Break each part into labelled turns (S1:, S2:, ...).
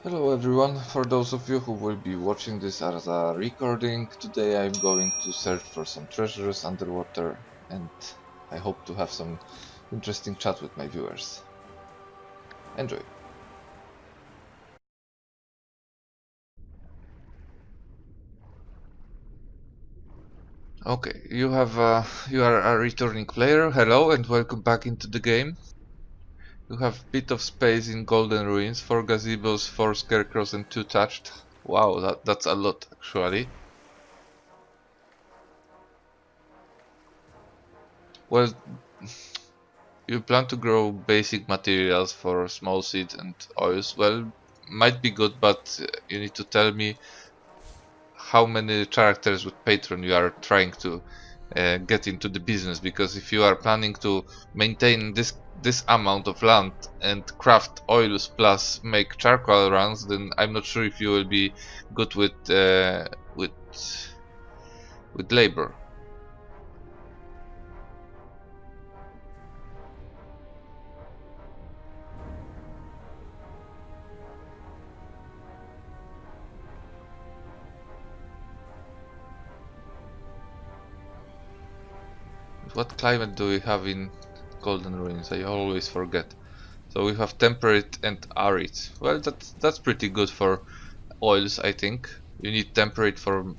S1: Hello everyone, for those of you who will be watching this as a recording, today I'm going to search for some treasures underwater and I hope to have some interesting chat with my viewers. Enjoy! Okay, you are a returning player. Hello and welcome back into the game. You have a bit of space in Golden Ruins, 4 gazebos, 4 scarecrows and 2 thatched. Wow, that's a lot actually. Well, you plan to grow basic materials for small seeds and oils. Well, might be good, but you need to tell me how many characters with Patreon you are trying to get into the business. Because if you are planning to maintain this amount of land and craft oils plus make charcoal runs, then I'm not sure if you will be good with labor. What climate do we have in Golden Ruins? I always forget. So we have temperate and arid. Well, that's pretty good for oils, I think. You need temperate for,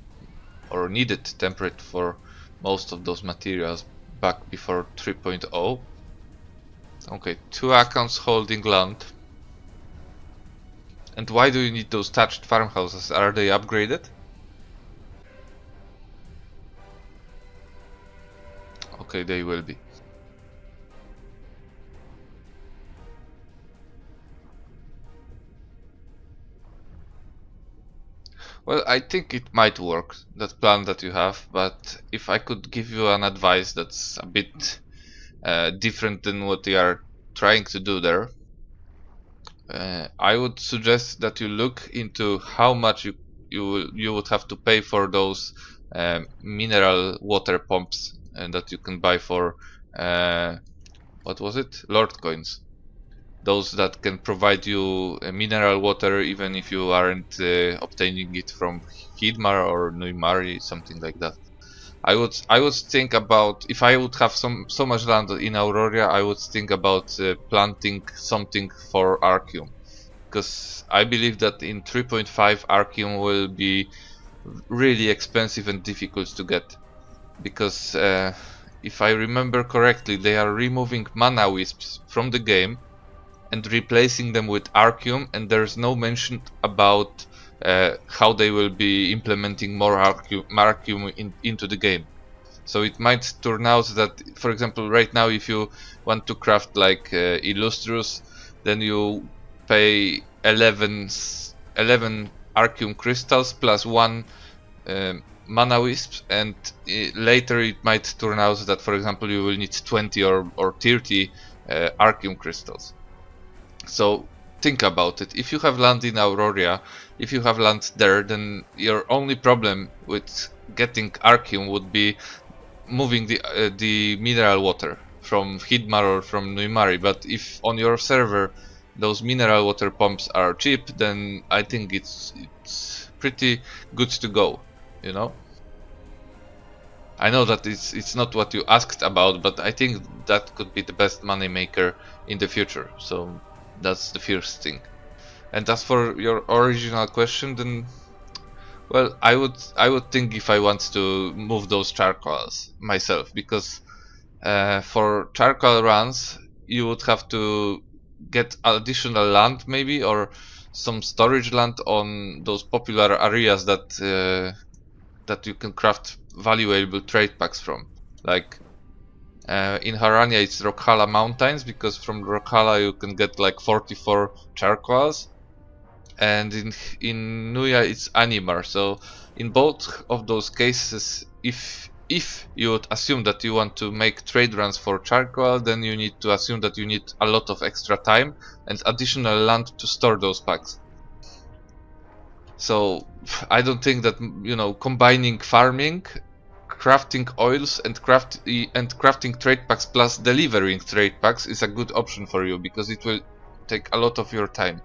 S1: or needed temperate for most of those materials back before 3.0. Okay, 2 accounts holding land. And why do you need those thatched farmhouses? Are they upgraded? Okay, they will be. Well, I think it might work, that plan that you have, but if I could give you an advice that's a bit different than what you are trying to do there, I would suggest that you look into how much you would have to pay for those mineral water pumps that you can buy for what was it? Lord coins. Those that can provide you mineral water even if you aren't obtaining it from Hidmar or Nuimari, something like that. I would think about, if I would have so much land in Aurora, I would think about planting something for Arceum, because I believe that in 3.5 Arceum will be really expensive and difficult to get, because if I remember correctly, they are removing mana wisps from the game and replacing them with Arceum, and there's no mention about how they will be implementing more Arceum into the game. So it might turn out that, for example, right now, if you want to craft like Illustrious, then you pay 11 Arceum crystals plus 1 mana wisp, and later it might turn out that, for example, you will need 20 or 30 Arceum crystals. So think about it. If you have land in Aurora, if you have land there, then your only problem with getting Arceum would be moving the mineral water from Hidmar or from Nuimari. But if on your server those mineral water pumps are cheap, then I think it's pretty good to go, you know. I know that it's not what you asked about, but I think that could be the best money maker in the future. So that's the first thing. And as for your original question, then, well, I would think if I want to move those charcoals myself, because for charcoal runs you would have to get additional land maybe, or some storage land on those popular areas that you can craft valuable trade packs from. Like in Harania it's Rokhala Mountains, because from Rokhala you can get like 44 charcoals, and in Nuya it's Animar. So in both of those cases, if you would assume that you want to make trade runs for charcoal, then you need to assume that you need a lot of extra time and additional land to store those packs. So I don't think that, you know, combining farming, crafting oils and crafting trade packs plus delivering trade packs is a good option for you, because it will take a lot of your time.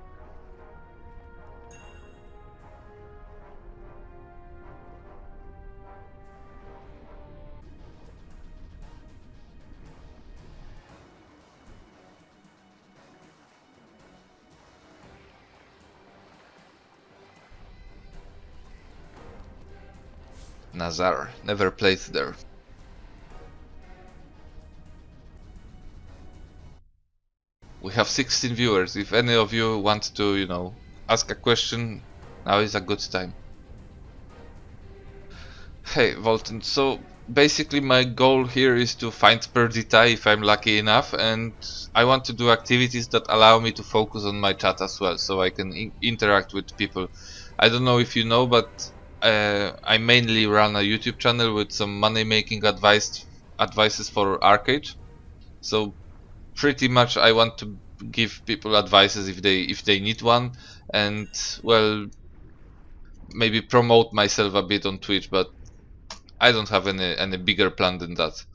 S1: Nazar, never played there. We have 16 viewers. If any of you want to, you know, ask a question, now is a good time. Hey, Volton, so basically my goal here is to find Perdita if I'm lucky enough, and I want to do activities that allow me to focus on my chat as well, so I can interact with people. I don't know if you know, but I mainly run a YouTube channel with some money-making advices for ArcheAge. So pretty much I want to give people advices if they need one, and well, maybe promote myself a bit on Twitch, but I don't have any bigger plan than that.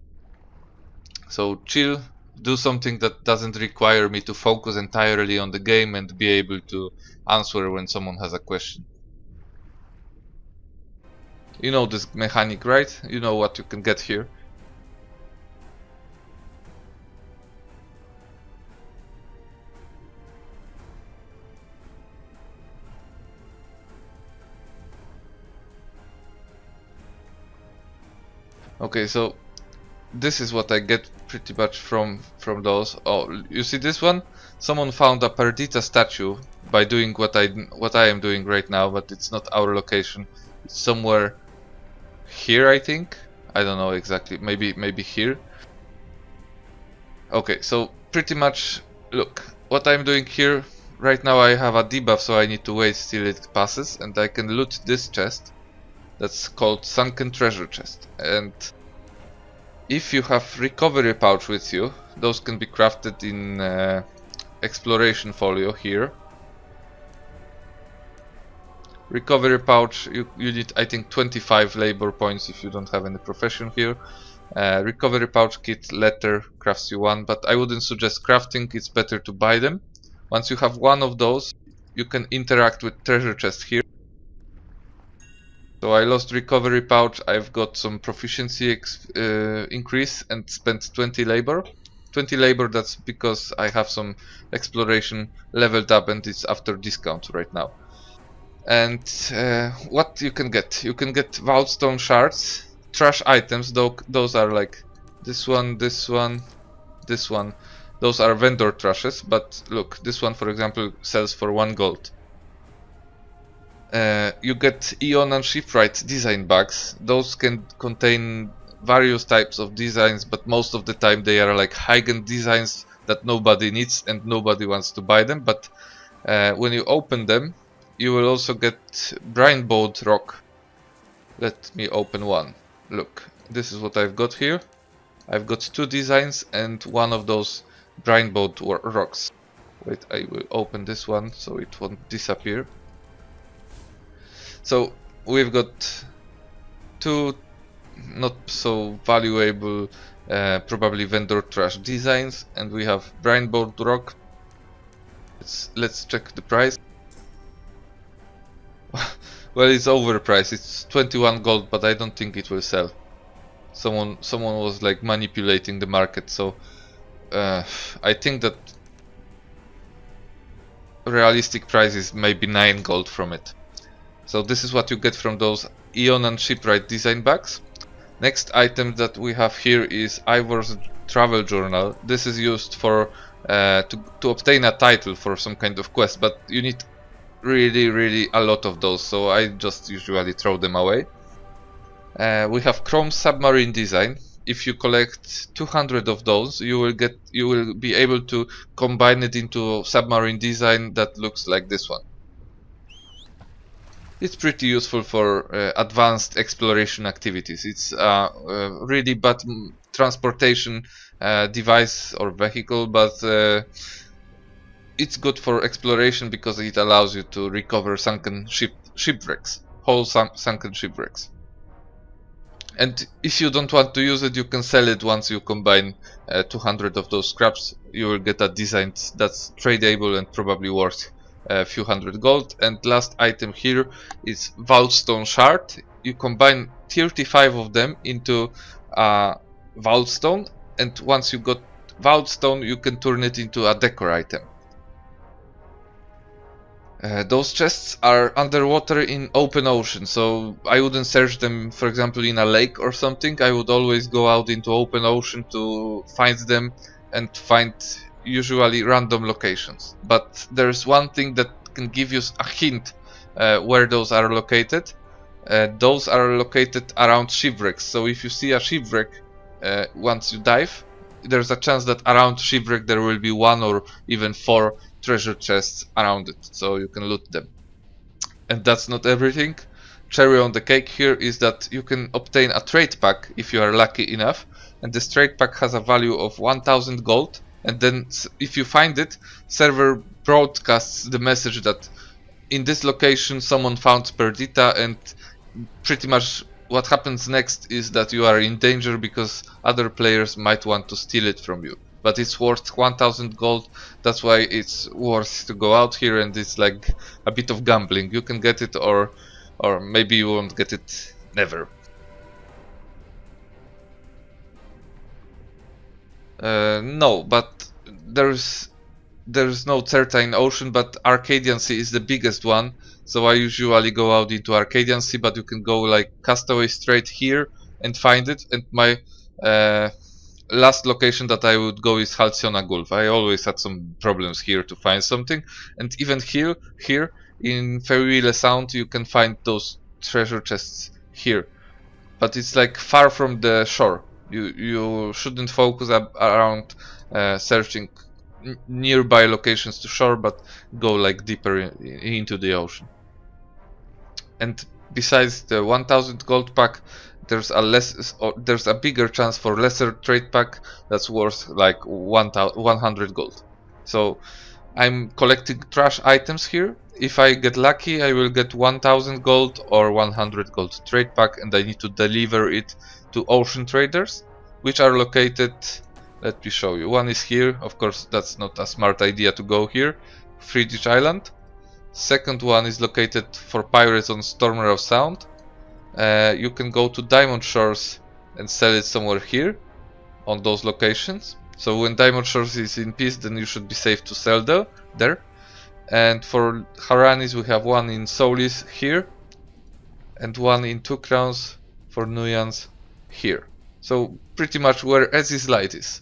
S1: So chill, do something that doesn't require me to focus entirely on the game and be able to answer when someone has a question. You know this mechanic, right? You know what you can get here. Okay, so this is what I get pretty much from those. Oh, you see this one? Someone found a Perdita statue by doing what I am doing right now, but it's not our location. It's somewhere here, I think. I don't know exactly. Maybe here. Okay, so pretty much, look, what I'm doing here right now, I have a debuff, so I need to wait till it passes, and I can loot this chest. That's called Sunken Treasure Chest, and if you have recovery pouch with you, those can be crafted in exploration folio here. Recovery pouch, you need I think 25 labor points if you don't have any profession here. Recovery pouch kit letter crafts you one, but I wouldn't suggest crafting, it's better to buy them. Once you have one of those, you can interact with treasure chest here. So I lost recovery pouch, I've got some proficiency increase and spent 20 labor. 20 labor, that's because I have some exploration leveled up and it's after discount right now. And what you can get? You can get Vaultstone shards, trash items, though those are like this one, this one, this one. Those are vendor trashes, but look, this one for example sells for 1 gold. You get Eon and Shipwright design bags. Those can contain various types of designs, but most of the time they are like high-end designs that nobody needs and nobody wants to buy them. But when you open them, you will also get Brinebowed rock. Let me open one. Look, this is what I've got here. I've got 2 designs and one of those Brinebowed rocks. Wait, I will open this one so it won't disappear. So we've got 2 not so valuable probably vendor trash designs, and we have Brinebowed rock. Let's check the price. Well, it's overpriced. It's 21 gold, but I don't think it will sell. Someone was like manipulating the market, so I think that realistic price is maybe 9 gold from it. So this is what you get from those Eon and Shipwright design bags. Next item that we have here is Ivor's travel journal. This is used for to obtain a title for some kind of quest, but you need really a lot of those, so I just usually throw them away. We have Chrome submarine design. If you collect 200 of those, you will be able to combine it into a submarine design that looks like this one. It's pretty useful for advanced exploration activities. It's really bad transportation device or vehicle, but it's good for exploration because it allows you to recover sunken shipwrecks, whole sunken shipwrecks. And if you don't want to use it, you can sell it once you combine 200 of those scraps. You will get a design that's tradable and probably worth a few hundred gold. And last item here is Vaultstone shard. You combine 35 of them into Vaultstone, and once you got Vaultstone, you can turn it into a decor item. Those chests are underwater in open ocean, so I wouldn't search them, for example, in a lake or something. I would always go out into open ocean to find them and find usually random locations. But there's one thing that can give you a hint where those are located. Those are located around shipwrecks, so if you see a shipwreck once you dive, there's a chance that around shipwreck there will be 1 or even 4 treasure chests around it, so you can loot them. And that's not everything. Cherry on the cake here is that you can obtain a trade pack if you are lucky enough, and this trade pack has a value of 1000 gold, and then if you find it, server broadcasts the message that in this location someone found Perdita, and pretty much what happens next is that you are in danger because other players might want to steal it from you. But it's worth 1000 gold, that's why it's worth to go out here, and it's like a bit of gambling. You can get it or maybe you won't get it never. No, but there's no certain ocean, but Arcadian Sea is the biggest one, so I usually go out into Arcadian Sea, but you can go like Castaway Strait here and find it, and my last location that I would go is Halcyona Gulf. I always had some problems here to find something, and even here in Ferryle Sound you can find those treasure chests here, but it's like far from the shore. You shouldn't focus around searching nearby locations to shore, but go like deeper into the ocean. And besides the 1000 gold pack, there's a bigger chance for lesser trade pack that's worth like 100 gold. So I'm collecting trash items here. If I get lucky, I will get 1000 gold or 100 gold trade pack, and I need to deliver it to ocean traders, which are located. Let me show you. One is here. Of course, that's not a smart idea to go here. Friedrich Island. Second one is located for pirates on Stormrow Sound. You can go to Diamond Shores and sell it somewhere here on those locations. So when Diamond Shores is in peace, then you should be safe to sell there. And for Haranis, we have one in Solis here and one in 2 crowns for Nuyans here. So pretty much where Ezzy's Light is.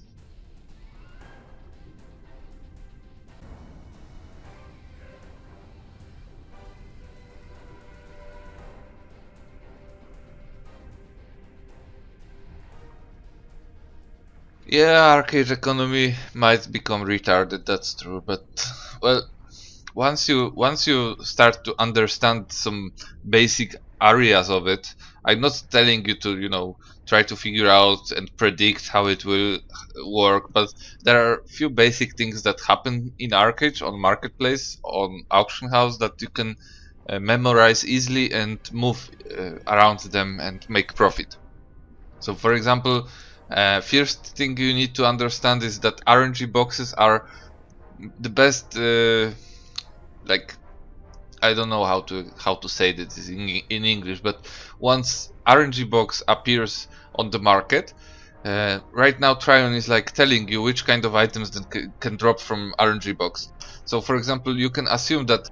S1: Yeah, arcade economy might become retarded, that's true, but well, once you start to understand some basic areas of it, I'm not telling you to, try to figure out and predict how it will work, but there are a few basic things that happen in arcade, on marketplace, on auction house, that you can memorize easily and move around them and make profit. So for example, first thing you need to understand is that RNG boxes are the best, like, I don't know how to say this in English, but once RNG box appears on the market, right now Tryon is like telling you which kind of items that can drop from RNG box. So for example, you can assume that,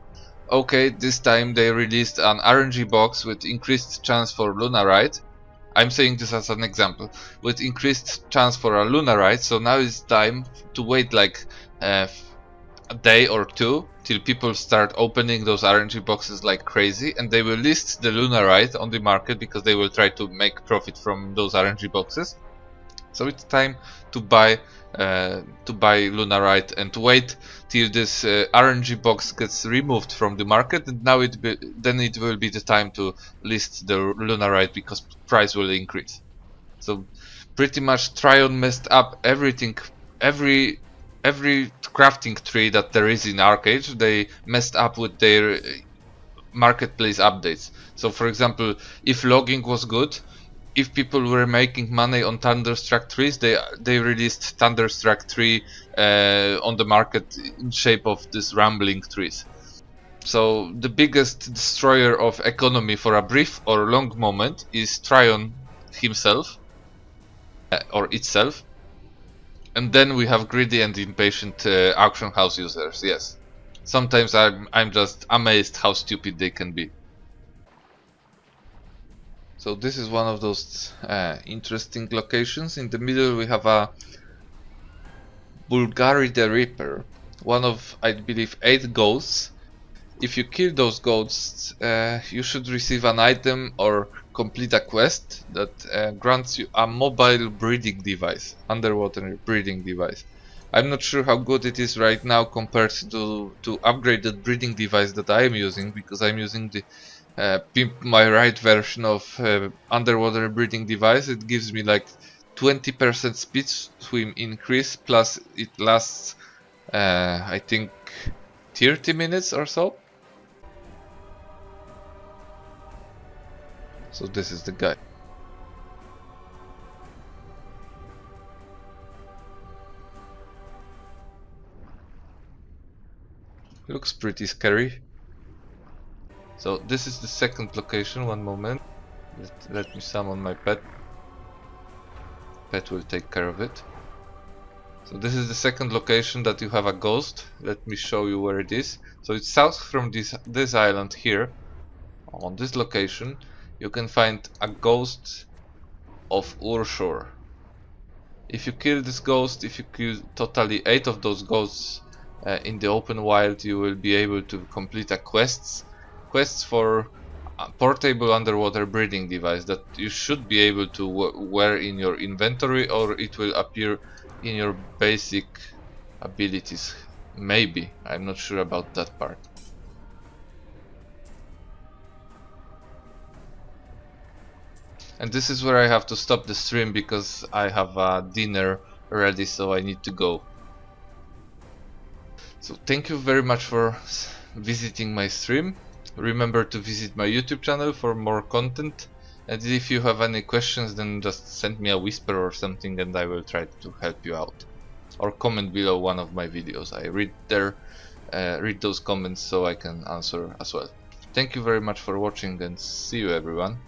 S1: okay, this time they released an RNG box with increased chance for Lunarite. I'm saying this as an example, with increased chance for a Lunarite, so now it's time to wait like a day or two till people start opening those RNG boxes like crazy, and they will list the Lunarite on the market because they will try to make profit from those RNG boxes. So it's time to buy Lunarite and wait till this RNG box gets removed from the market, and now then it will be the time to list the Lunarite because price will increase. So pretty much Tryon messed up everything, every crafting tree that there is in ArcheAge. They messed up with their marketplace updates. So for example, if logging was good, if people were making money on Thunderstruck trees, they released Thunderstruck tree on the market in shape of these rambling trees. So the biggest destroyer of economy for a brief or long moment is Tryon himself, or itself. And then we have greedy and impatient auction house users, yes. Sometimes I'm just amazed how stupid they can be. So this is one of those interesting locations. In the middle we have a Bulgari the Reaper, one of, I believe, 8 ghosts. If you kill those ghosts, you should receive an item or complete a quest that grants you a mobile breeding device, underwater breeding device. I'm not sure how good it is right now compared to upgraded breeding device that I am using, because I'm using the Pimp My Ride version of underwater breeding device. It gives me like 20% speed swim increase, plus it lasts I think 30 minutes or so. So this is the guy. Looks pretty scary. So this is the second location. One moment. Let me summon my pet. Pet will take care of it. So this is the second location that you have a ghost. Let me show you where it is. So it's south from this island here. On this location you can find a ghost of Urshur. If you kill this ghost, if you kill totally 8 of those ghosts in the open wild, you will be able to complete a quest for a portable underwater breeding device that you should be able to wear in your inventory, or it will appear in your basic abilities. Maybe, I'm not sure about that part. And this is where I have to stop the stream because I have a dinner ready, so I need to go. So thank you very much for visiting my stream. Remember to visit my YouTube channel for more content, and if you have any questions, then just send me a whisper or something and I will try to help you out. Or comment below one of my videos. I read those comments so I can answer as well. Thank you very much for watching, and see you everyone.